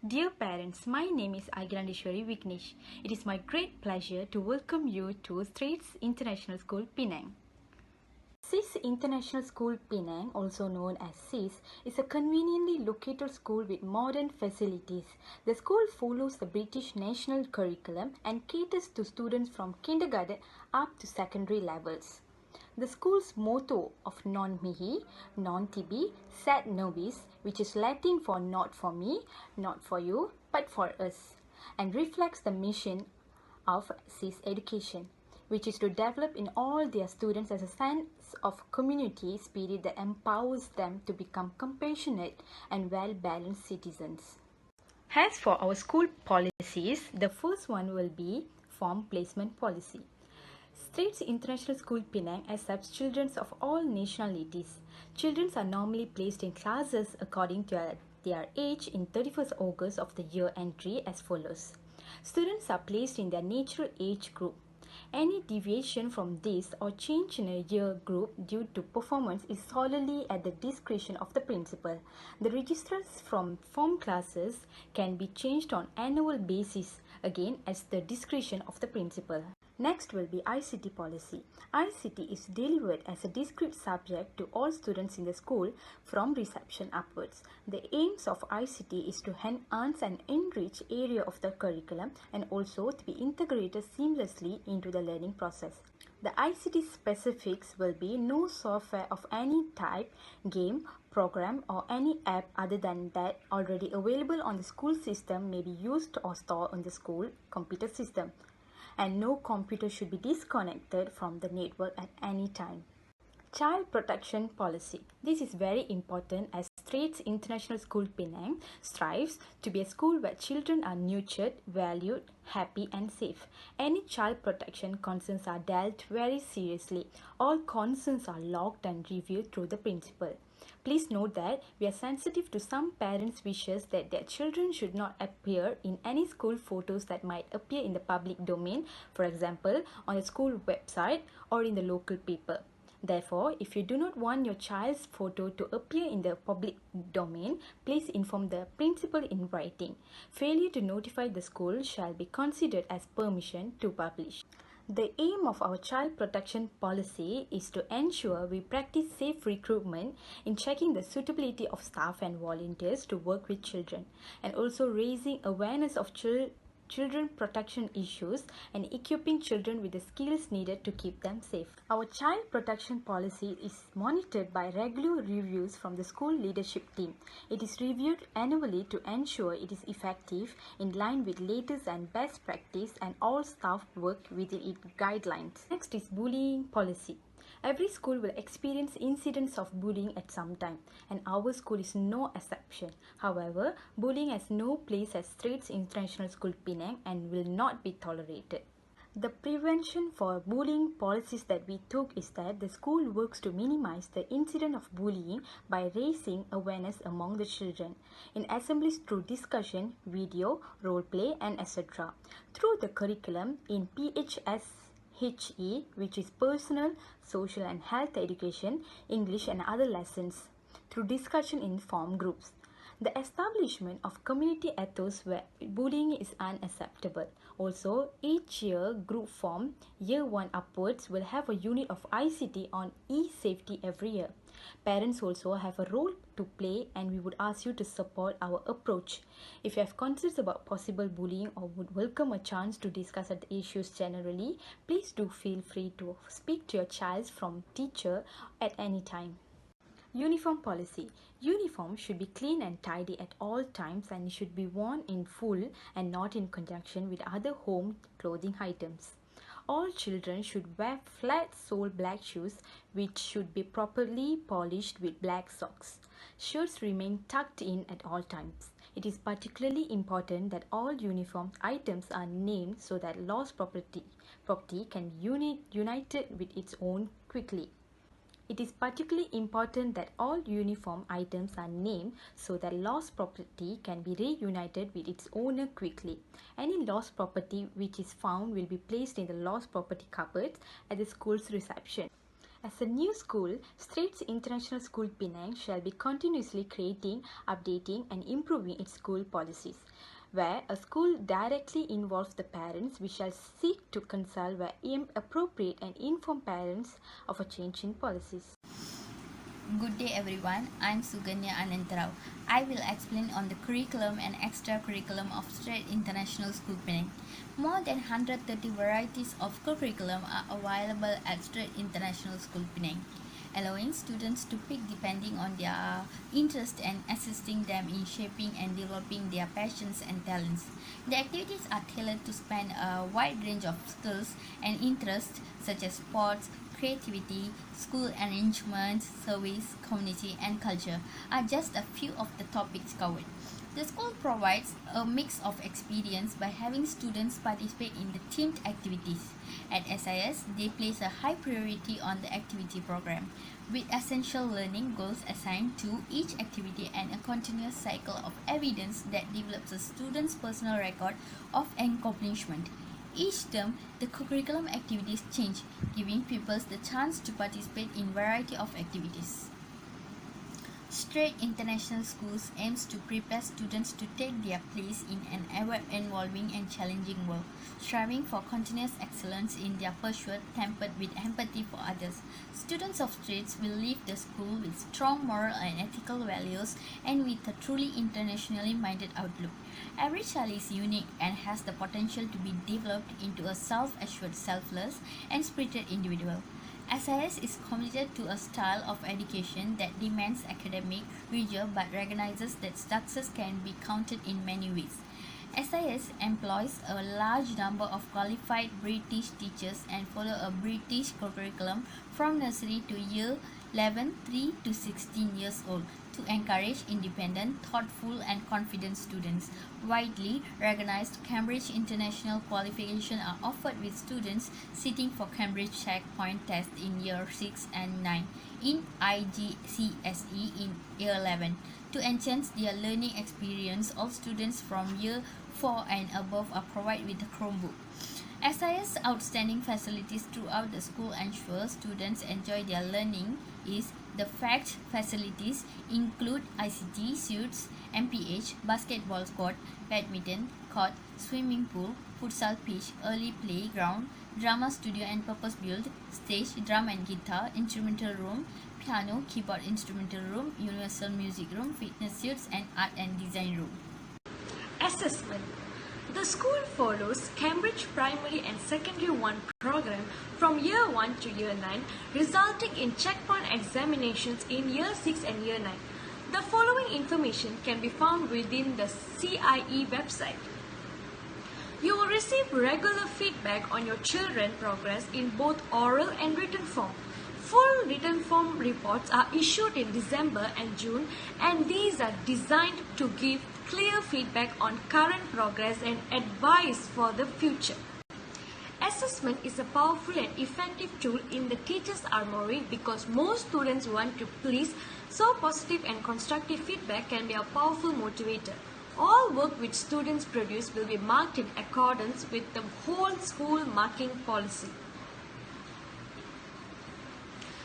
Dear parents, my name is Aigirandeshwari Vignesh. It is my great pleasure to welcome you to Straits International School, Penang. CIS International School Penang, also known as CIS, is a conveniently located school with modern facilities. The school follows the British national curriculum and caters to students from kindergarten up to secondary levels. The school's motto of non mihi, non tibi, sed nobis, which is Latin for not for me, not for you, but for us, and reflects the mission of CIS education, which is to develop in all their students as a sense of community spirit that empowers them to become compassionate and well-balanced citizens. As for our school policies, the first one will be form placement policy. Straits International School Penang accepts children of all nationalities. Children are normally placed in classes according to their age in 31st August of the year entry as follows. Students are placed in their natural age group. Any deviation from this or change in a year group due to performance is solely at the discretion of the principal. The registers from form classes can be changed on annual basis, again as the discretion of the principal. Next will be ICT policy. ICT is delivered as a discrete subject to all students in the school from reception upwards. The aims of ICT is to enhance and enrich area of the curriculum and also to be integrated seamlessly into the learning process. The ICT specifics will be no software of any type, game, program or any app other than that already available on the school system may be used or stored on the school computer system, and no computer should be disconnected from the network at any time. Child protection policy. This is very important as Straits International School Penang strives to be a school where children are nurtured, valued, happy and safe. Any child protection concerns are dealt very seriously. All concerns are logged and reviewed through the principal. Please note that we are sensitive to some parents' wishes that their children should not appear in any school photos that might appear in the public domain, for example, on the school website or in the local paper. Therefore, if you do not want your child's photo to appear in the public domain, please inform the principal in writing. Failure to notify the school shall be considered as permission to publish. The aim of our child protection policy is to ensure we practice safe recruitment in checking the suitability of staff and volunteers to work with children, and also raising awareness of children protection issues and equipping children with the skills needed to keep them safe. Our child protection policy is monitored by regular reviews from the school leadership team. It is reviewed annually to ensure it is effective in line with latest and best practice and all staff work within its guidelines. Next is bullying policy. Every school will experience incidents of bullying at some time, and our school is no exception. However, bullying has no place at Straits International School Penang and will not be tolerated. The prevention for bullying policies that we took is that the school works to minimize the incident of bullying by raising awareness among the children in assemblies through discussion, video, role play, and etc. Through the curriculum in PHSHE, which is personal, social and health education, English and other lessons, through discussion in form groups. The establishment of community ethos where bullying is unacceptable. Also, each year group form, year 1 upwards, will have a unit of ICT on e-safety every year. Parents also have a role to play and we would ask you to support our approach. If you have concerns about possible bullying or would welcome a chance to discuss the issues generally, please do feel free to speak to your child from teacher at any time. Uniform policy. Uniform should be clean and tidy at all times and should be worn in full and not in conjunction with other home clothing items. All children should wear flat-sole black shoes which should be properly polished with black socks. Shirts remain tucked in at all times. It is particularly important that all uniform items are named so that lost property can be united with its own quickly. It is particularly important that all uniform items are named so that lost property can be reunited with its owner quickly. Any lost property which is found will be placed in the lost property cupboards at the school's reception. As a new school, Straits International School Penang shall be continuously creating, updating and improving its school policies. Where a school directly involves the parents, we shall seek to consult where appropriate and inform parents of a change in policies. Good day everyone, I am Suganya Anantarao. I will explain on the curriculum and extracurriculum of Straits International School Penang. More than 130 varieties of curriculum are available at Straits International School Penang, allowing students to pick depending on their interest and assisting them in shaping and developing their passions and talents. The activities are tailored to span a wide range of skills and interests such as sports, creativity, school arrangements, service, community, and culture are just a few of the topics covered. The school provides a mix of experience by having students participate in the themed activities. At SIS, they place a high priority on the activity program, with essential learning goals assigned to each activity and a continuous cycle of evidence that develops a student's personal record of accomplishment. Each term, the curriculum activities change, giving pupils the chance to participate in a variety of activities. Straits International Schools aims to prepare students to take their place in an ever-evolving and challenging world, striving for continuous excellence in their pursuit tempered with empathy for others. Students of Straits will leave the school with strong moral and ethical values and with a truly internationally minded outlook. Every child is unique and has the potential to be developed into a self-assured, selfless, and spirited individual. SIS is committed to a style of education that demands academic rigor but recognizes that success can be counted in many ways. SIS employs a large number of qualified British teachers and follow a British curriculum from nursery to year 11, 3 to 16 years old to encourage independent, thoughtful and confident students. Widely recognized Cambridge International qualifications are offered with students sitting for Cambridge Checkpoint test in year 6 and 9 in IGCSE in year 11. To enhance their learning experience, all students from year 4 and above are provided with a Chromebook. SIS outstanding facilities throughout the school ensure students enjoy their learning is the fact facilities include ICT suites, MPH, basketball court, badminton court, swimming pool, futsal pitch, early playground, drama studio and purpose-built stage, drum and guitar, instrumental room, piano, keyboard instrumental room, universal music room, fitness suites and art and design room. Assessment. The school follows Cambridge Primary and Secondary 1 program from year 1 to year 9, resulting in checkpoint examinations in year 6 and year 9. The following information can be found within the CIE website. You will receive regular feedback on your children's progress in both oral and written form. Full written form reports are issued in December and June, and these are designed to give clear feedback on current progress and advice for the future. Assessment is a powerful and effective tool in the teacher's armory because most students want to please, so positive and constructive feedback can be a powerful motivator. All work which students produce will be marked in accordance with the whole school marking policy.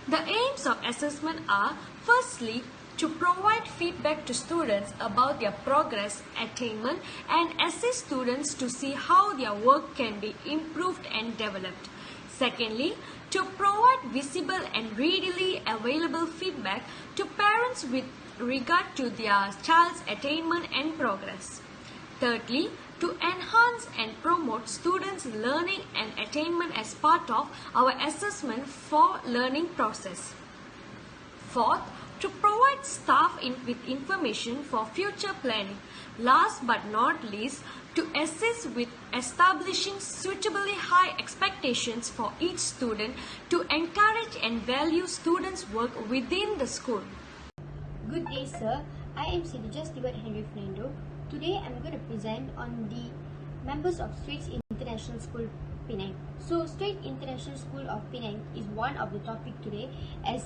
The aims of assessment are, firstly, to provide feedback to students about their progress, attainment, and assist students to see how their work can be improved and developed. Secondly, to provide visible and readily available feedback to parents with regard to their child's attainment and progress. Thirdly, to enhance and promote students' learning and attainment as part of our assessment for learning process. Fourth, to provide staff with information for future planning. Last but not least, to assist with establishing suitably high expectations for each student to encourage and value students' work within the school. Good day, sir. I am Silja Stewart Henry Fernando. Today, I'm going to present on the members of Straits International School Penang. So, Straits International School of Penang is one of the topic today, as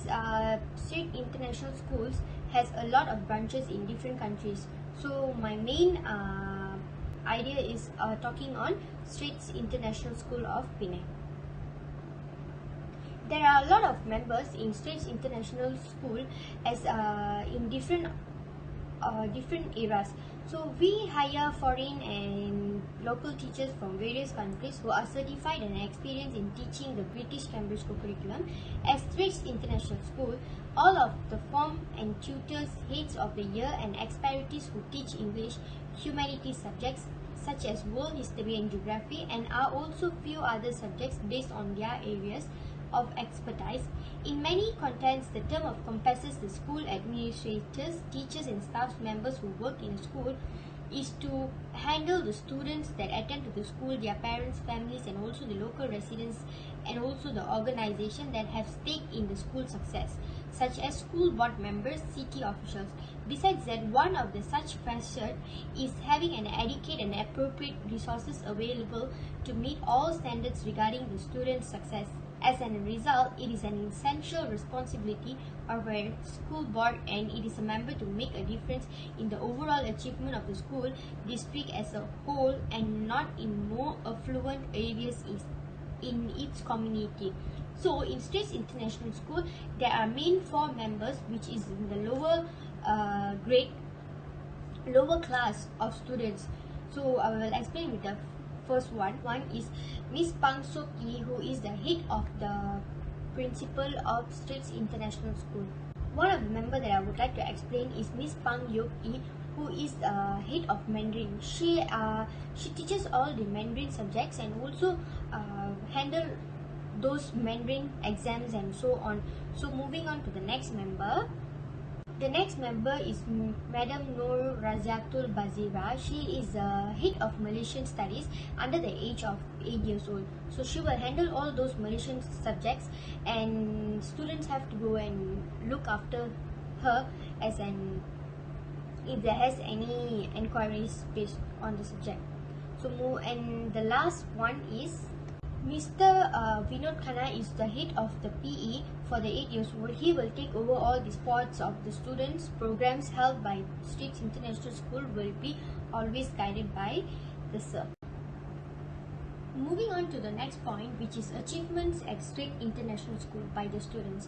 Straits International Schools has a lot of branches in different countries. So, my main idea is talking on Straits International School of Penang. There are a lot of members in Straits International School as in different eras. So we hire foreign and local teachers from various countries who are certified and experienced in teaching the British Cambridge School curriculum. As Straits International School, all of the form and tutors, heads of the year and expertise who teach English, humanities subjects such as world history and geography, and are also few other subjects based on their areas of expertise. In many contents, the term encompasses the school administrators, teachers and staff members who work in a school is to handle the students that attend to the school, their parents, families and also the local residents and also the organization that have stake in the school success, such as school board members, city officials. Besides that, one of the such facet is having an adequate and appropriate resources available to meet all standards regarding the student's success. As a result, it is an essential responsibility of a school board and it is a member to make a difference in the overall achievement of the school district as a whole and not in more affluent areas in its community. So in Straits International School, there are main 4 members, which is in the lower class of students. So I will explain with the first one. One is Miss Pang Sok Yi, who is the head of the principal of Straits International School. One of the members that I would like to explain is Miss Pang Yok Yi, who is the head of Mandarin. She teaches all the Mandarin subjects and also handle those Mandarin exams and so on. So moving on to the next member. The next member is Madam Nur Razatul Bazira. She is the head of Malaysian Studies under the age of 8 years old. So she will handle all those Malaysian subjects and students have to go and look after her as if there has any inquiries based on the subject. So and the last one is Mr. Vinod Khanna is the head of the PE for the 8 years old. He will take over all the sports of the students. Programs held by Straits International School will be always guided by the sir. Moving on to the next point, which is achievements at Straits International School by the students.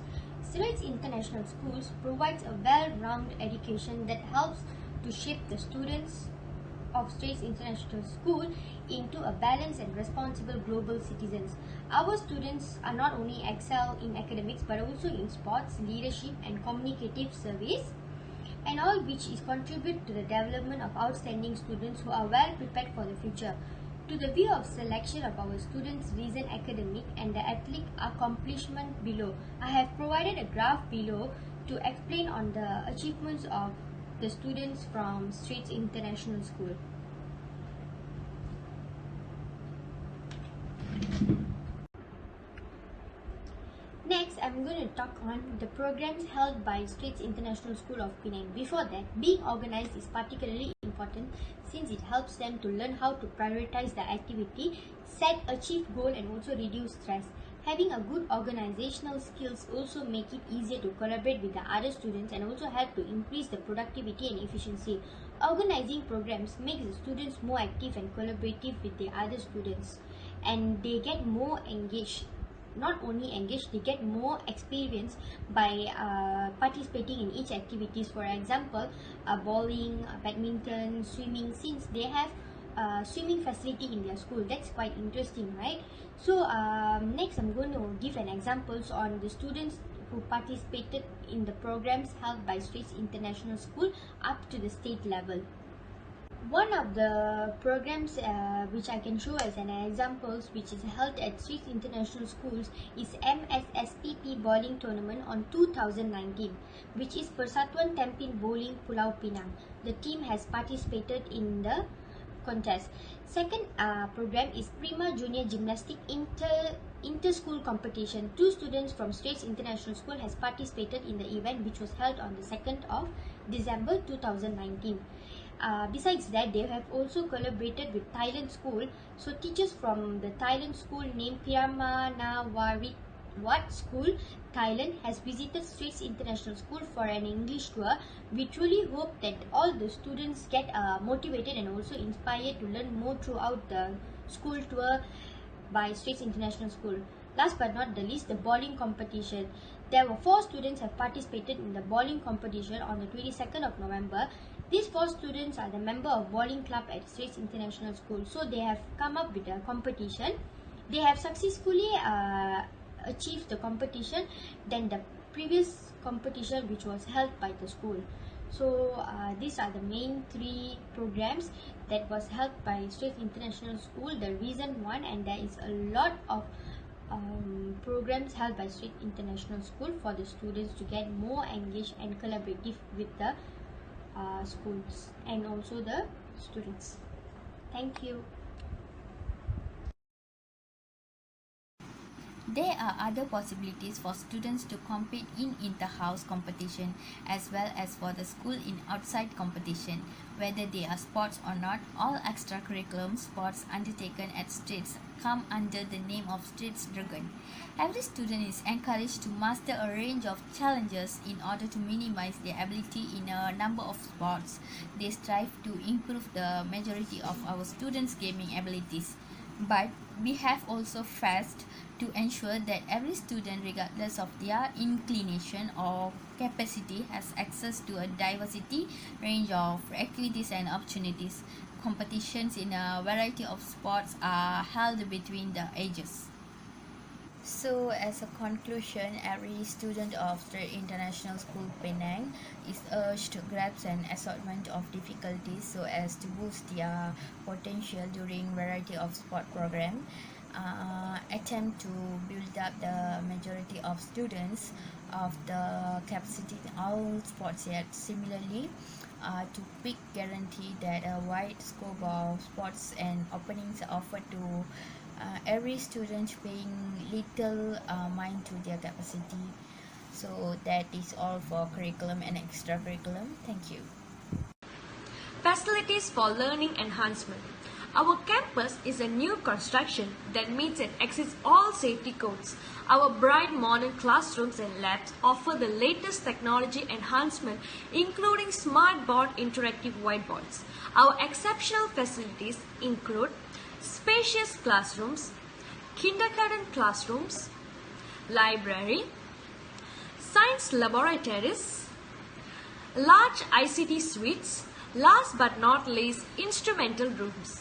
Straits International Schools provides a well-rounded education that helps to shape the students of Straits International School into a balanced and responsible global citizens. Our students are not only excel in academics but also in sports, leadership and communicative service, and all which is contribute to the development of outstanding students who are well prepared for the future. To the view of selection of our students' recent academic and the athletic accomplishment below, I have provided a graph below to explain on the achievements of the students from Straits International School. Next, I'm going to talk on the programs held by Straits International School of Penang. Before that, being organized is particularly important since it helps them to learn how to prioritize the activity, set, achieve goal and also reduce stress. Having a good organizational skills also make it easier to collaborate with the other students and also help to increase the productivity and efficiency. Organizing programs makes the students more active and collaborative with the other students, and they get more engaged. Not only engaged, they get more experience by participating in each activities. For example, bowling, badminton, swimming, since they have swimming facility in their school. That's quite interesting, right? So next I'm going to give an examples on the students who participated in the programs held by Straits International School up to the state level. One of the programs which I can show as an examples which is held at Straits International Schools is MSSPP Bowling Tournament on 2019, which is Persatuan Tampin Bowling Pulau Pinang. The team has participated in the contest. Second program is Prima Junior Gymnastic Inter-School Competition. 2 students from Straits International School has participated in the event, which was held on the 2nd of December 2019. Besides that, they have also collaborated with Thailand school. So teachers from the Thailand school named Pirmanawarit School, Thailand, has visited Straits International School for an English tour. We truly hope that all the students get motivated and also inspired to learn more throughout the school tour by Straits International School. Last but not the least, the bowling competition. There were 4 students have participated in the bowling competition on the 22nd of November. These 4 students are the member of bowling club at Straits International School. So they have come up with a competition. They have successfully achieved the competition than the previous competition which was held by the school. So these are the main 3 programs that was held by Straits International School, the recent one, and there is a lot of programs held by Straits International School for the students to get more engaged and collaborative with the schools and also the students. Thank you. There are other possibilities for students to compete in inter-house competition as well as for the school in outside competition. Whether they are sports or not, all extracurriculum sports undertaken at Straits come under the name of Straits Dragon. Every student is encouraged to master a range of challenges in order to minimize their ability in a number of sports. They strive to improve the majority of our students' gaming abilities. But we have also faced to ensure that every student, regardless of their inclination or capacity, has access to a diversity range of activities and opportunities. Competitions in a variety of sports are held between the ages. So as a conclusion, every student of Straits International School Penang is urged to grasp an assortment of difficulties so as to boost their potential during variety of sport program. Attempt to build up the majority of students of the capacity in all sports, yet similarly to quick guarantee that a wide scope of sports and openings are offered to every student, paying little mind to their capacity. So that is all for curriculum and extracurriculum. Thank you. Facilities for learning enhancement. Our campus is a new construction that meets and exceeds all safety codes. Our bright modern classrooms and labs offer the latest technology enhancement, including smart board interactive whiteboards. Our exceptional facilities include spacious classrooms, kindergarten classrooms, library, science laboratories, large ICT suites, last but not least, instrumental rooms.